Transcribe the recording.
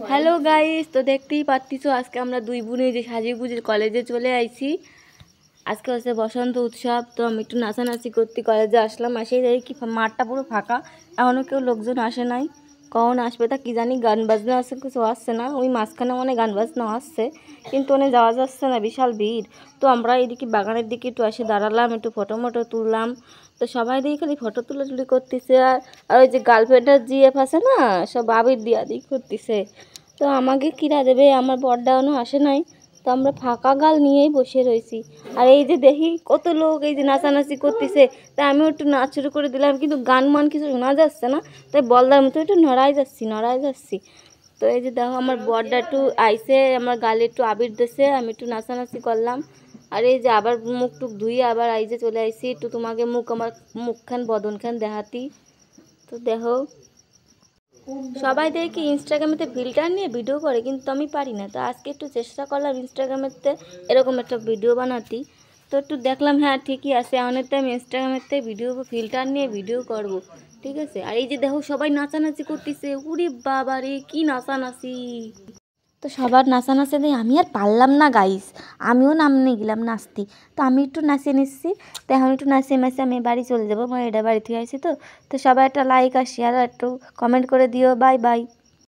Hello guys, তো দেখতেই পাচ্ছিস আজকে আমরা দুই বোনে যে সাজিয়ে কলেজে চলে আইছি। আজকে হচ্ছে বসন্ত উৎসব, তো আমি একটু নাচানাচি করতে কলেজে আসলাম। এসেই দেখি কি মাঠটা পুরো ফাঁকা, এখনও কেউ লোকজন আসে নাই। কখন আসবে তা কি জানি, গান বাজনা আছে কিছু আসছে না। ওই মাঝখানে মনে গান বাজনা আসছে, কিন্তু ওনে যাওয়া যাচ্ছে না, বিশাল ভিড়। তো আমরা এদিকে বাগানের দিকে একটু এসে দাঁড়ালাম, একটু ফটো মটো তুললাম। তো সবাই দেখি খালি ফটো তুলি করতেছে। আর ওই যে গার্লফ্রেন্ডের জিএফ আছে না, সব আবির দিয়া দিই করতেছে। তো আমাকে কিরা দেবে, আমার বরডাউনও আসে নাই। তো আমরা ফাঁকা গাল নিয়েই বসে রয়েছি। আর এই যে দেখি কত লোক এই যে নাচানাচি করতেছে, তাই আমিও একটু নাচ শুরু করে দিলাম, কিন্তু গান মান কিছু শোনা যাচ্ছে না। তাই বলদার মতো একটু নড়াই যাচ্ছি। তো এই যে দেখো আমার বরটা একটু আইসে, আমার গালে একটু আবির দিছে, আমি একটু নাচানাচি করলাম। আর এই যে আবার মুখ টুক ধুই আবার আইসে চলে আইসি, একটু তোমাকে আমার মুখখান বদনখান দেখাতি। তো দেখো সবাই দেখি ইনস্টাগ্রামেতে ফিল্টার নিয়ে ভিডিও করে, কিন্তু আমি পারি না। তো আজকে একটু চেষ্টা করলাম ইনস্টাগ্রামেতে এরকম একটা ভিডিও বানাতে। তো একটু দেখলাম হ্যাঁ ঠিকই আছে, অনেকটা আমি ইনস্টাগ্রামেতে ভিডিও ফিল্টার নিয়ে ভিডিও করব, ঠিক আছে। আর এই যে দেখো সবাই নাচানাচি করতেছে, উরে বাবা রে কি নাচানাচি! তো সবার নাচানাচি দিয়ে আমি আর পারলাম না গাইস, আমিও নামনে গেলাম নাচতে। তো আমি একটু নাচিয়ে নিচ্ছি। তো এখন একটু নাচিয়ে নাচিয়ে আমি বাড়ি চলে যাবো, আমার এটা বাড়ি থেকে আসি। তো তো সবাই একটা লাইক আর শেয়ার আর একটু কমেন্ট করে দিও। Bye bye.